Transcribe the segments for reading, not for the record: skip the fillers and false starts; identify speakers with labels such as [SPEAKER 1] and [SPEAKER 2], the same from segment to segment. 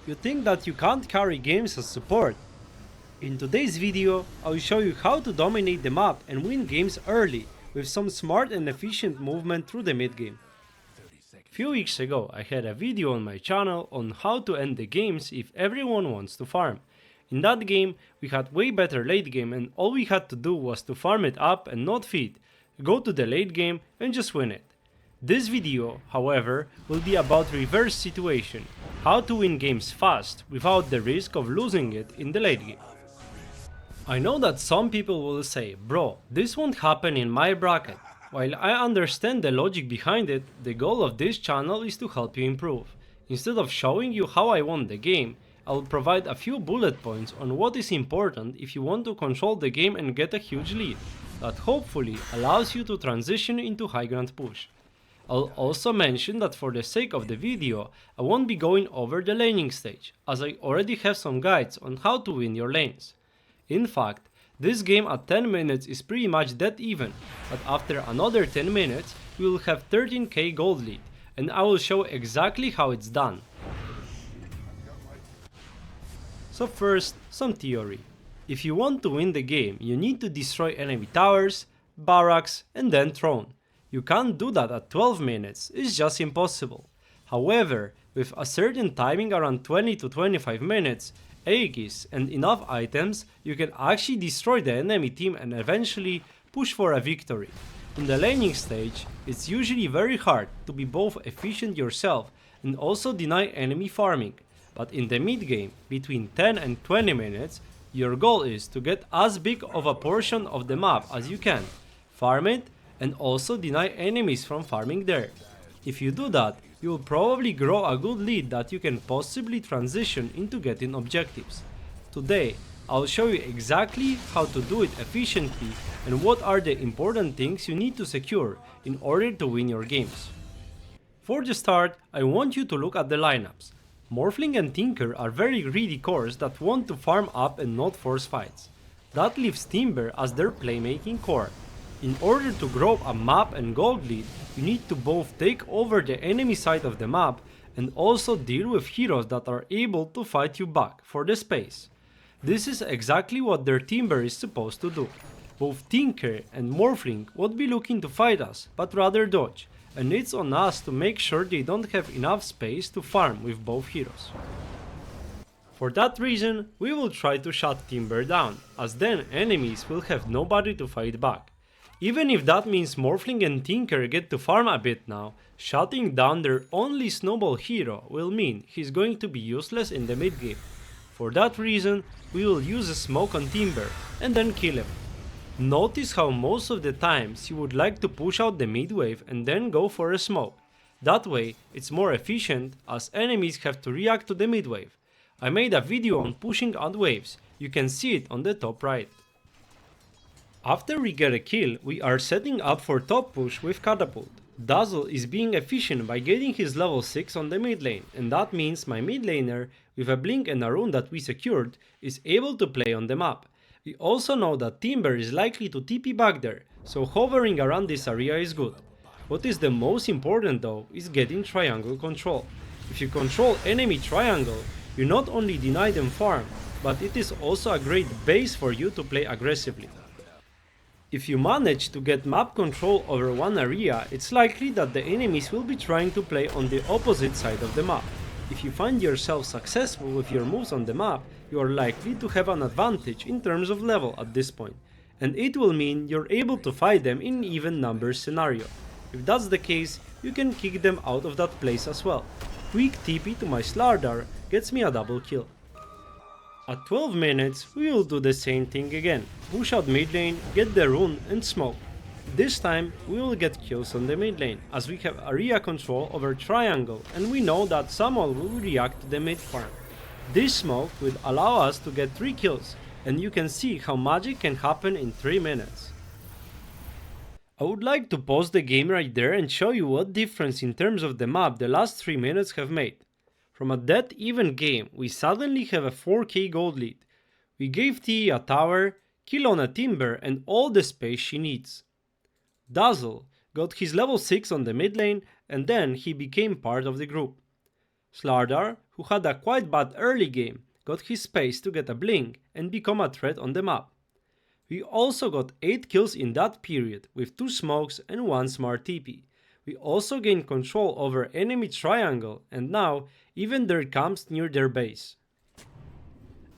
[SPEAKER 1] You think that you can't carry games as support? In today's video, I'll show you how to dominate the map and win games early with some smart and efficient movement through the mid game. Few weeks ago I had a video on my channel on how to end the games if everyone wants to farm. In that game we had way better late game and all we had to do was to farm it up and not feed, go to the late game and just win it. This video, however, will be about reverse situation, how to win games fast without the risk of losing it in the late game. I know that some people will say, bro, this won't happen in my bracket. While I understand the logic behind it, the goal of this channel is to help you improve. Instead of showing you how I won the game, I will provide a few bullet points on what is important if you want to control the game and get a huge lead, that hopefully allows you to transition into high ground push. I'll also mention that for the sake of the video, I won't be going over the laning stage, as I already have some guides on how to win your lanes. In fact, this game at 10 minutes is pretty much dead even, but after another 10 minutes we will have 13k gold lead, and I will show exactly how it's done. So first, some theory. If you want to win the game, you need to destroy enemy towers, barracks, and then throne. You can't do that at 12 minutes, it's just impossible. However, with a certain timing around 20 to 25 minutes, Aegis and enough items, you can actually destroy the enemy team and eventually push for a victory. In the laning stage, it's usually very hard to be both efficient yourself and also deny enemy farming, but in the mid game, between 10 and 20 minutes, your goal is to get as big of a portion of the map as you can, farm it, and also deny enemies from farming there. If you do that, you will probably grow a good lead that you can possibly transition into getting objectives. Today, I'll show you exactly how to do it efficiently and what are the important things you need to secure in order to win your games. For the start, I want you to look at the lineups. Morphling and Tinker are very greedy cores that want to farm up and not force fights. That leaves Timber as their playmaking core. In order to grow a map and gold lead, you need to both take over the enemy side of the map and also deal with heroes that are able to fight you back for the space. This is exactly what their Timber is supposed to do. Both Tinker and Morphling won't be looking to fight us, but rather dodge, and it's on us to make sure they don't have enough space to farm with both heroes. For that reason, we will try to shut Timber down, as then enemies will have nobody to fight back. Even if that means Morphling and Tinker get to farm a bit now, shutting down their only Snowball hero will mean he's going to be useless in the mid game. For that reason, we will use a smoke on Timber and then kill him. Notice how most of the times you would like to push out the mid wave and then go for a smoke. That way it's more efficient as enemies have to react to the mid wave. I made a video on pushing out waves, you can see it on the top right. After we get a kill, we are setting up for top push with Catapult. Dazzle is being efficient by getting his level 6 on the mid lane, and that means my mid laner, with a blink and a rune that we secured, is able to play on the map. We also know that Timber is likely to TP back there, so hovering around this area is good. What is the most important though is getting triangle control. If you control enemy triangle, you not only deny them farm, but it is also a great base for you to play aggressively. If you manage to get map control over one area, it's likely that the enemies will be trying to play on the opposite side of the map. If you find yourself successful with your moves on the map, you are likely to have an advantage in terms of level at this point, and it will mean you're able to fight them in even numbers scenario. If that's the case, you can kick them out of that place as well. Quick TP to my Slardar gets me a double kill. At 12 minutes, we will do the same thing again, push out mid lane, get the rune and smoke. This time we will get kills on the mid lane, as we have area control over triangle and we know that someone will react to the mid farm. This smoke will allow us to get 3 kills, and you can see how magic can happen in 3 minutes. I would like to pause the game right there and show you what difference in terms of the map the last 3 minutes have made. From a dead even game, we suddenly have a 4k gold lead. We gave T a tower, kill on a Timber and all the space she needs. Dazzle got his level 6 on the mid lane and then he became part of the group. Slardar, who had a quite bad early game, got his space to get a blink and become a threat on the map. We also got 8 kills in that period with 2 smokes and 1 smart TP. We also gained control over enemy triangle and now even their camps near their base.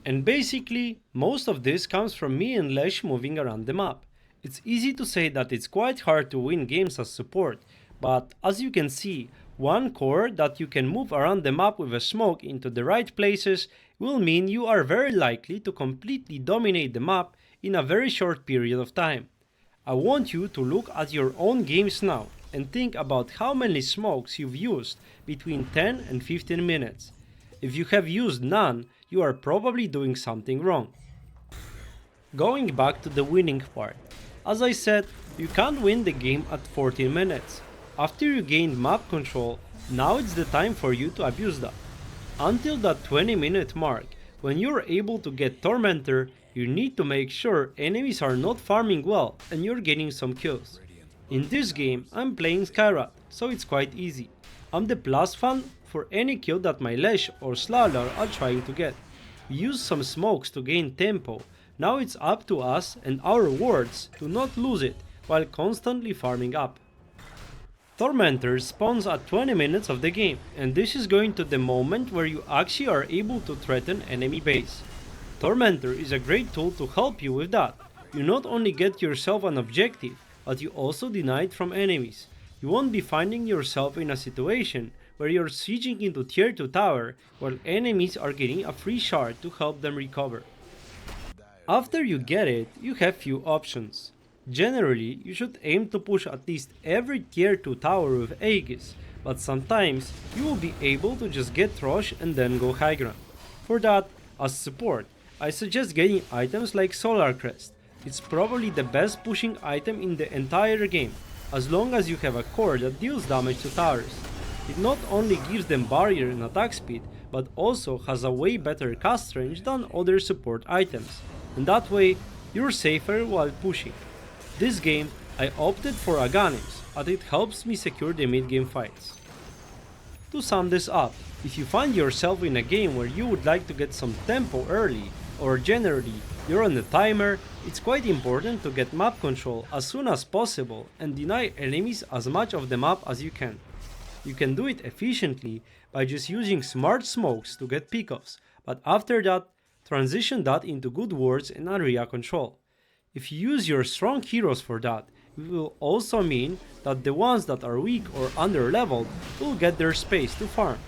[SPEAKER 1] And basically, most of this comes from me and Lesh moving around the map. It's easy to say that it's quite hard to win games as support, but as you can see, one core that you can move around the map with a smoke into the right places will mean you are very likely to completely dominate the map in a very short period of time. I want you to look at your own games now and think about how many smokes you've used between 10 and 15 minutes. If you have used none, you are probably doing something wrong. Going back to the winning part, as I said, you can't win the game at 14 minutes. After you gained map control, now it's the time for you to abuse that. Until that 20-minute mark, when you're able to get Tormentor, you need to make sure enemies are not farming well and you're getting some kills. In this game, I'm playing Skyrat, so it's quite easy. I'm the plus fan for any kill that my Lesh or Slardar are trying to get. We use some smokes to gain tempo. Now it's up to us and our wards to not lose it while constantly farming up. Tormentor spawns at 20 minutes of the game, and this is going to the moment where you actually are able to threaten enemy base. Tormentor is a great tool to help you with that. You not only get yourself an objective, but you also deny it from enemies. You won't be finding yourself in a situation where you're sieging into tier 2 tower while enemies are getting a free shard to help them recover. After you get it, you have few options. Generally, you should aim to push at least every tier 2 tower with Aegis, but sometimes you will be able to just get Rosh and then go high ground. For that, as support, I suggest getting items like Solar Crest. It's probably the best pushing item in the entire game, as long as you have a core that deals damage to towers. It not only gives them barrier and attack speed, but also has a way better cast range than other support items, and that way you're safer while pushing. This game I opted for Aghanim's, as it helps me secure the mid-game fights. To sum this up, if you find yourself in a game where you would like to get some tempo early, or generally you're on a timer, it's quite important to get map control as soon as possible and deny enemies as much of the map as you can. You can do it efficiently by just using smart smokes to get pickoffs, but after that, transition that into good wards and area control. If you use your strong heroes for that, it will also mean that the ones that are weak or under-leveled will get their space to farm.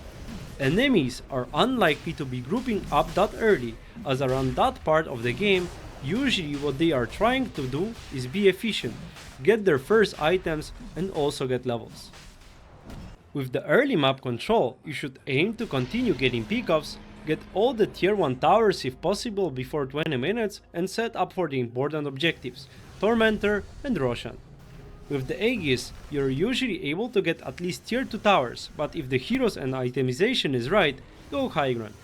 [SPEAKER 1] Enemies are unlikely to be grouping up that early, as around that part of the game, usually what they are trying to do is be efficient, get their first items and also get levels. With the early map control, you should aim to continue getting pickoffs, get all the tier 1 towers if possible before 20 minutes and set up for the important objectives, Tormentor and Roshan. With the Aegis, you're usually able to get at least tier 2 towers, but if the heroes and itemization is right, go high ground.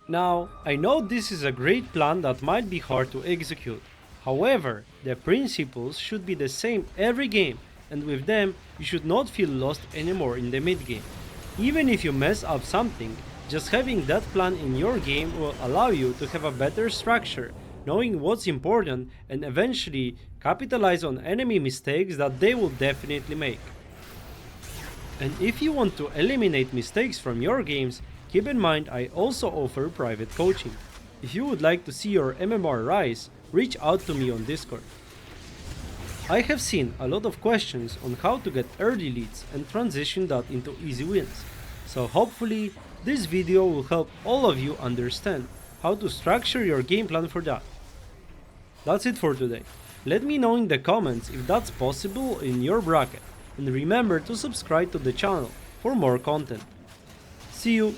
[SPEAKER 1] Now, I know this is a great plan that might be hard to execute. However, the principles should be the same every game, and with them, you should not feel lost anymore in the mid game. Even if you mess up something, just having that plan in your game will allow you to have a better structure, knowing what's important and eventually capitalize on enemy mistakes that they will definitely make. And if you want to eliminate mistakes from your games, keep in mind I also offer private coaching. If you would like to see your MMR rise, reach out to me on Discord. I have seen a lot of questions on how to get early leads and transition that into easy wins, so hopefully this video will help all of you understand how to structure your game plan for that. That's it for today. Let me know in the comments if that's possible in your bracket, and remember to subscribe to the channel for more content. See you!